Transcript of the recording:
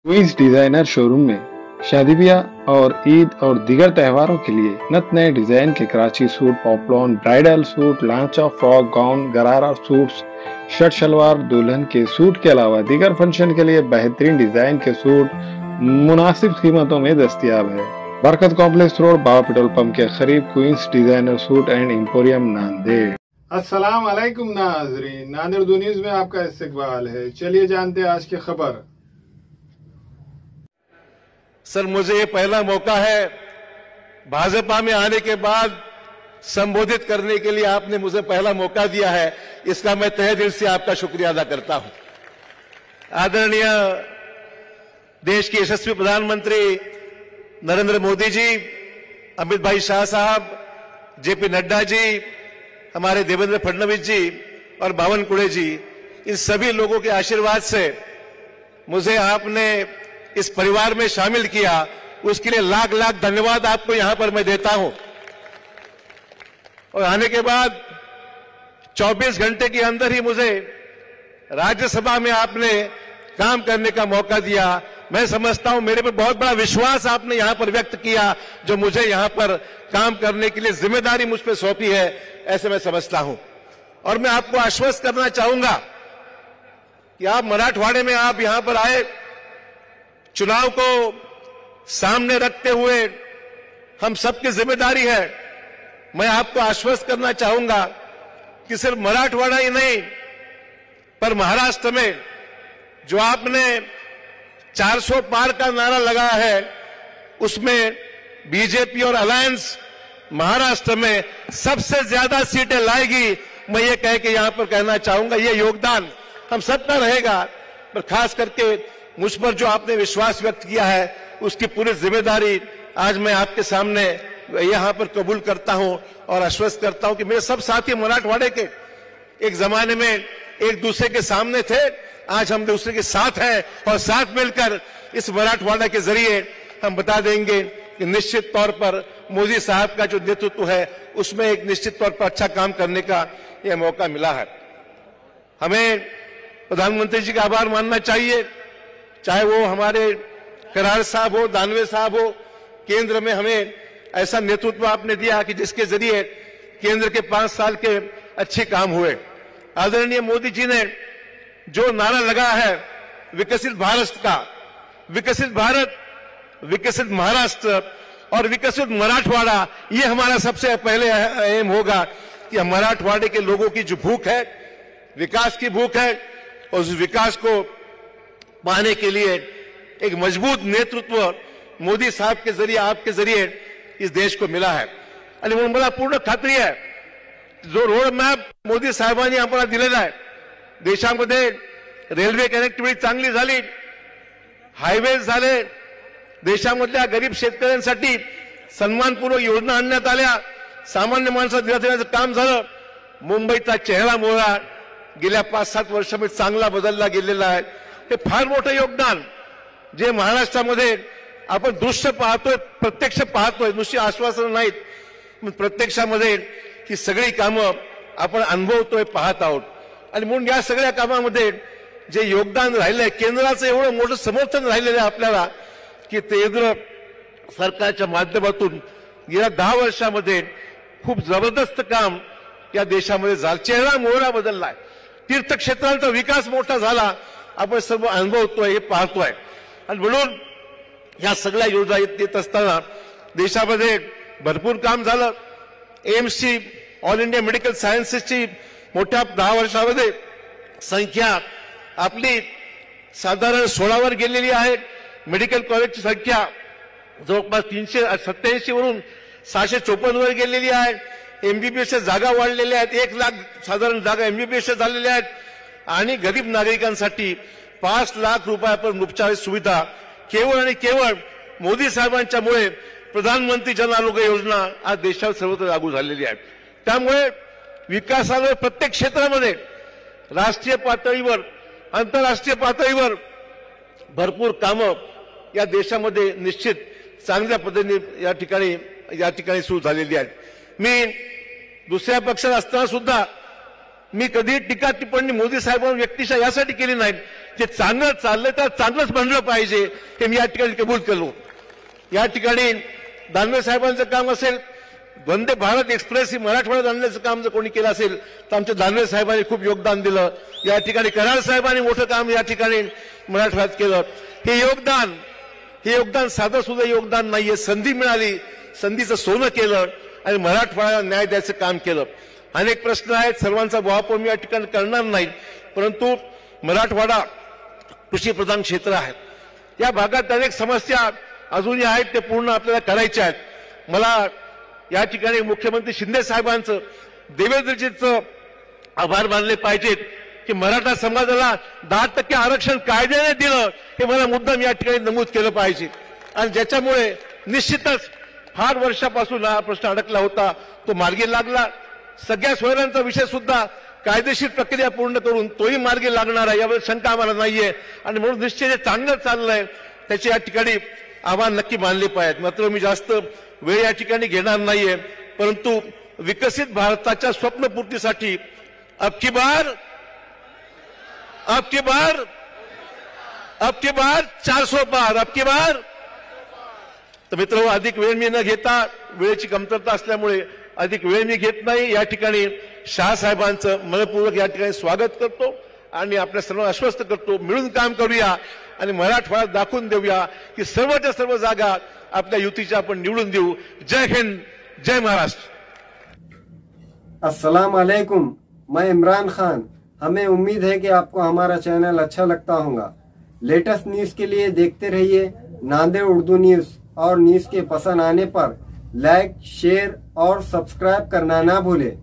Queen's designer showroom में शादी ब्याह और ईद और दीगर त्योहारों के लिए नत नए डिजाइन के कराची सूट, पॉपलॉन, ब्राइडल सूट, लांचा, फ्रॉक, गाउन, गरारा सूट्स, शर्ट शलवार, दुल्हन के सूट के अलावा दीगर फंक्शन के लिए बेहतरीन डिजाइन के सूट मुनासिब कीमतों में दस्तियाब है। बरकत कॉम्प्लेक्स रोड, बाबा पेट्रोल पंप के करीब क्वींस डिजाइनर सूट एंड एम्पोरियम, नांदेड़। अस्सलाम वालेकुम नाज़रीन, नादिर दो न्यूज़ में आपका इस्तकबाल है। चलिए जानते हैं आज की खबर। सर, मुझे ये पहला मौका है भाजपा में आने के बाद संबोधित करने के लिए आपने मुझे पहला मौका दिया है, इसका मैं तहे दिल से आपका शुक्रिया अदा करता हूं। आदरणीय देश के यशस्वी प्रधानमंत्री नरेंद्र मोदी जी, अमित भाई शाह साहब, जेपी नड्डा जी, हमारे देवेंद्र फडणवीस जी और बावन कुड़े जी, इन सभी लोगों के आशीर्वाद से मुझे आपने इस परिवार में शामिल किया, उसके लिए लाख लाख धन्यवाद आपको यहां पर मैं देता हूं। और आने के बाद 24 घंटे के अंदर ही मुझे राज्यसभा में आपने काम करने का मौका दिया। मैं समझता हूं मेरे पर बहुत बड़ा विश्वास आपने यहां पर व्यक्त किया, जो मुझे यहां पर काम करने के लिए जिम्मेदारी मुझ पर सौंपी है, ऐसे मैं समझता हूं। और मैं आपको आश्वस्त करना चाहूंगा कि आप मराठवाड़े में आप यहां पर आए, चुनाव को सामने रखते हुए हम सबकी जिम्मेदारी है। मैं आपको आश्वस्त करना चाहूंगा कि सिर्फ मराठवाड़ा ही नहीं, पर महाराष्ट्र में जो आपने 400 पार का नारा लगाया है, उसमें बीजेपी और अलायंस महाराष्ट्र में सबसे ज्यादा सीटें लाएगी। मैं ये कह के यहां पर कहना चाहूंगा, ये योगदान हम सबका रहेगा, पर खास करके मुझ पर जो आपने विश्वास व्यक्त किया है, उसकी पूरी जिम्मेदारी आज मैं आपके सामने यहां पर कबूल करता हूं और आश्वस्त करता हूं कि मेरे सब साथी मराठवाड़े के एक जमाने में एक दूसरे के सामने थे, आज हम दूसरे के साथ हैं और साथ मिलकर इस मराठवाड़ा के जरिए हम बता देंगे कि निश्चित तौर पर मोदी साहब का जो नेतृत्व है, उसमें एक निश्चित तौर पर अच्छा काम करने का यह मौका मिला है। हमें प्रधानमंत्री जी का आभार मानना चाहिए, चाहे वो हमारे करार साहब हो, दानवे साहब हो। केंद्र में हमें ऐसा नेतृत्व आपने दिया कि जिसके जरिए केंद्र के 5 साल के अच्छे काम हुए। आदरणीय मोदी जी ने जो नारा लगाया है विकसित भारत का, विकसित भारत, विकसित महाराष्ट्र और विकसित मराठवाड़ा, ये हमारा सबसे पहले एम होगा कि मराठवाड़े के लोगों की जो भूख है, विकास की भूख है, और उस विकास को पाने के लिए एक मजबूत नेतृत्व मोदी साहब के जरिए, आपके जरिए इस देश को मिला है। आणि म्हणून मला पूर्ण खात्री आहे, जो रोड मॅप मोदी साहेबांनी आम्हाला दिलेला आहे, देशामध्ये रेल्वे कनेक्टिव्हिटी चांगली झाली, हायवे झाले, देशामधल्या गरीब शेतकऱ्यांसाठी सन्मानपूर्वक योजना आणण्यात आल्या, सामान्य माणसाला दिलासा देण्याचं काम झालं। मुंबईचा चेहरा मोहरा गेल्या 5-7 वर्षामध्ये चांगला बदलला गेलेला आहे। हे फार मोठं योगदान जे महाराष्ट्रामध्ये आपण दृश्य पाहतोय, प्रत्यक्ष पाहतोय, नुसती आश्वासनं नाहीत, प्रत्यक्षामध्ये ही सगळी कामं आपण अनुभवतोय, पाहत आहोत। आणि म्हणून या सगळ्या कामामध्ये जे योगदान राहिलंय, केंद्राचं एवढं मोठं समर्थन राहिलेलं आहे आपल्याला, की केंद्र सरकारच्या माध्यमातून गेल्या 10 वर्षामध्ये खूप जबरदस्त काम या देशामध्ये झालं, चेहरा मोहरा बदललाय, तीर्थक्षेत्रांचा विकास मोठा झाला, आपण सर्व अनुभवतोय, हे पाहतोय। आणि म्हणून या सगळ्या योजना येत असताना देशामध्ये भरपूर काम झालं। एम्सची, ऑल इंडिया मेडिकल सायन्सेसची मोठ्या 10 वर्षामध्ये संख्या आपली साधारण 16 वर गेलेली आहे। मेडिकल कॉलेजची संख्या जवळपास 387 वरून 654 वर गेलेली आहे। एमबीबीएसच्या जागा वाढलेल्या आहेत, 1 लाख साधारण जागा एमबीबीएसच्या झालेल्या आहेत। आणि गरीब नागरिकांसाठी 5 लाख रुपयापर्यंत उपचार सुविधा केवळ आणि केवळ मोदी साहेबांच्यामुळे प्रधानमंत्री जन आरोग्य योजना आज देशात सर्वत्र लागू झालेली आहे। त्यामुळे विकासावर प्रत्येक क्षेत्रामध्ये राष्ट्रीय पातळीवर, आंतरराष्ट्रीय पातळीवर भरपूर कामं या देशामध्ये निश्चित चांगल्या पद्धतीने या ठिकाणी सुरू झालेली आहेत। मी दुसऱ्या पक्षात असताना सुद्धा मी कधी टीका टिप्पणी मोदी साहेबांवर व्यक्तिशः यासाठी केली नाही, जे चांगलं चाललंय तर चांगलंच म्हणलं पाहिजे हे मी या ठिकाणी कबूल केलो. या ठिकाणी दानवे साहेबांचं काम असेल, वंदे भारत एक्सप्रेस ही मराठवाड्यात आणण्याचं काम जर कोणी केलं असेल तर आमच्या दानवे साहेबांनी खूप योगदान दिलं. या ठिकाणी कराड साहेबांनी मोठं काम या ठिकाणी मराठवाड्यात केलं. हे योगदान साधं सुद्धा योगदान नाहीये. संधी मिळाली, संधीचं सोनं केलं आणि मराठवाड्याला न्याय द्यायचं काम केलं. अनेक प्रश्न आहेत, सर्वांचा वापर मी या ठिकाणी करणार नाही, परंतु मराठवाडा कृषीप्रधान क्षेत्र आहे. या भागात अनेक समस्या अजूनही आहेत, ते पूर्ण आपल्याला करायच्या आहेत. मला या ठिकाणी मुख्यमंत्री शिंदे साहेबांचं, देवेंद्रजींचं आभार मानले पाहिजेत की मराठा समाजाला 10% आरक्षण कायद्याने दिलं, हे मला मुद्दाम या ठिकाणी नमूद केलं पाहिजे. आणि ज्याच्यामुळे निश्चितच फार वर्षापासून हा प्रश्न अडकला होता, तो मार्गी लागला. सगळ्या सोयऱ्यांचा विषय सुद्धा कायदेशीर प्रक्रिया पूर्ण करून तोही मार्गी लागणार आहे, यावर शंका आम्हाला नाहीये. आणि म्हणून निश्चित जे चांगलं चाललंय त्याचे या ठिकाणी आव्हान नक्की मानले पाहिजेत. मात्र मी जास्त वेळ या ठिकाणी घेणार नाहीये, परंतु विकसित भारताच्या स्वप्नपूर्तीसाठी अब की बार 400 पार, अब की बार. तर मित्र, अधिक वेळ मी न घेता, वेळेची कमतरता असल्यामुळे अधिक वेळ मी घेत नाही. या ठिकाणी शहासाहेबांचं मनपूर्वक या ठिकाणी स्वागत करतो आणि आपल्या सर्वांना आश्वस्त करतो, मिळून काम करूया आणि मराठवाड्यात दाखवून देऊया की सर्वच्या सर्व जागा आपल्या युतीच्या आपण निवडून देऊ. जय हिंद, जय महाराष्ट्र. अस्सलाम वालेकुम, मैं इमरान खान. हमें उम्मीद है कि आपको हमारा चैनल अच्छा लगता होगा. लेटेस्ट न्यूज के लिए देखते रहिए नांदेड़ उर्दू न्यूज, और न्यूज के पसंद आने पर लाइक, शेयर और सब्सक्राइब करना ना भूलें.